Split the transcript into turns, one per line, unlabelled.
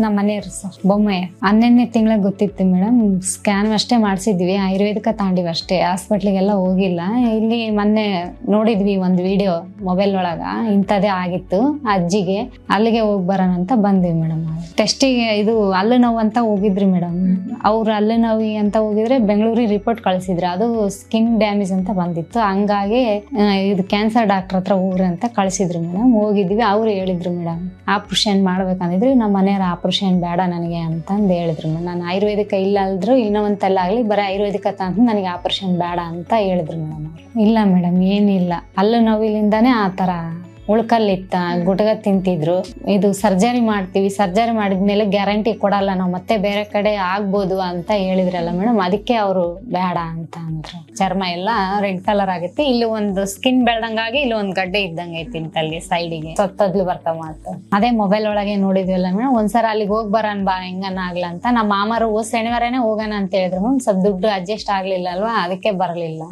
ನಮ್ಮ ಮನೆಯವ್ರು ಸರ್ ಬೊಮ್ಮೆ 11ನೇ ತಿಂಗಳ ಗೊತ್ತಿತ್ತು ಮೇಡಮ್. ಸ್ಕ್ಯಾನ್ ಅಷ್ಟೇ ಮಾಡಿಸಿದ್ವಿ, ಆಯುರ್ವೇದಿಕ ತಾಂಡಿವಿ ಅಷ್ಟೇ, ಹಾಸ್ಪಿಟ್ಲಿಗೆಲ್ಲ ಹೋಗಿಲ್ಲ. ಇಲ್ಲಿ ಮೊನ್ನೆ ನೋಡಿದ್ವಿ ಒಂದು ವಿಡಿಯೋ ಮೊಬೈಲ್ ಒಳಗ, ಇಂಥದೇ ಆಗಿತ್ತು ಅಜ್ಜಿಗೆ, ಅಲ್ಲಿಗೆ ಹೋಗಿ ಬರೋಣ ಅಂತ ಬಂದ್ವಿ ಮೇಡಮ್. ಟೆಸ್ಟಿಗೆ ಇದು ಹಲ್ಲು ನೋವು ಅಂತ ಹೋಗಿದ್ರಿ ಮೇಡಮ್. ಅವ್ರು ಹಲ್ಲು ನೋವು ಅಂತ ಹೋಗಿದ್ರೆ ಬೆಂಗಳೂರಿಗೆ ರಿಪೋರ್ಟ್ ಕಳಿಸಿದ್ರು, ಅದು ಸ್ಕಿನ್ ಡ್ಯಾಮೇಜ್ ಅಂತ ಬಂದಿತ್ತು. ಹಂಗಾಗಿ ಇದು ಕ್ಯಾನ್ಸರ್ ಡಾಕ್ಟರ್ ಹತ್ರ ಹೋಗ್ರಿ ಅಂತ ಕಳಿಸಿದ್ರು ಮೇಡಮ್. ಹೋಗಿದ್ವಿ, ಅವ್ರು ಹೇಳಿದ್ರು ಮೇಡಮ್ ಆಪರೇಷನ್ ಮಾಡ್ಬೇಕಂದಿದ್ರು. ನಮ್ಮ ಮನೆಯವ್ರ ಆಪರೇಷನ್ ಬೇಡ ನನಗೆ ಅಂತಂದು ಹೇಳಿದ್ರು ಮೇಡಮ್. ನಾನು ಆಯುರ್ವೇದಿಕ ಇಲ್ಲ ಅಲ್ದ್ರು ಇನ್ನೊಂದೆಲ್ಲ ಆಗಲಿ, ಬರೀ ಆಯುರ್ವೇದಿಕ ಅಂತ ನನಗೆ ಆಪರೇಷನ್ ಬೇಡ ಅಂತ ಹೇಳಿದ್ರು ಮೇಡಮ್. ಇಲ್ಲ ಮೇಡಮ್ ಏನಿಲ್ಲ, ಹಲ್ಲು ನೋವಿಲಿಂದಾನೇ ಆ ಥರ ಉಳ್ಕಲ್ಲಿತ್ತ, ಗುಟ್ಗ ತಿಂತಿದ್ರು. ಇದು ಸರ್ಜರಿ ಮಾಡ್ತೀವಿ, ಸರ್ಜರಿ ಮಾಡಿದ್ಮೇಲೆ ಗ್ಯಾರಂಟಿ ಕೊಡಲ್ಲ ನಾವು, ಮತ್ತೆ ಬೇರೆ ಕಡೆ ಆಗ್ಬೋದು ಅಂತ ಹೇಳಿದ್ರಲ್ಲ ಮೇಡಮ್. ಅದಕ್ಕೆ ಅವರು ಬೇಡ ಅಂತ ಅಂದ್ರು. ಚರ್ಮ ಎಲ್ಲ ರೆಡ್ ಕಲರ್ ಆಗೈತಿ, ಇಲ್ಲಿ ಒಂದು ಸ್ಕಿನ್ ಬೆಳ್ದಂಗಾಗಿ ಇಲ್ಲಿ ಒಂದು ಗಡ್ಡೆ ಇದ್ದಂಗೆ ಐತಿ ಇಂತಲ್ಲಿ ಸೈಡಿಗೆ ಸೊತ್ತದ್ಲು ಬರ್ತಾ ಮಾತು. ಅದೇ ಮೊಬೈಲ್ ಒಳಗೆ ನೋಡಿದ್ವಲ್ಲ ಮೇಡಮ್. ಒಂದ್ಸಲ ಅಲ್ಲಿಗೆ ಹೋಗಿ ಬರೋಣ ಬಾ ಹೆಂಗನ ಆಗ್ಲ ಅಂತ ನಮ್ಮ ಮಾಮರು ಶನಿವಾರನೇ ಹೋಗೋಣ ಅಂತ ಹೇಳಿದ್ರು ಮೇಡಮ್. ಸ್ವಲ್ಪ ದುಡ್ಡು ಅಡ್ಜಸ್ಟ್ ಆಗ್ಲಿಲ್ಲ ಅಲ್ವಾ, ಅದಕ್ಕೆ ಬರಲಿಲ್ಲ.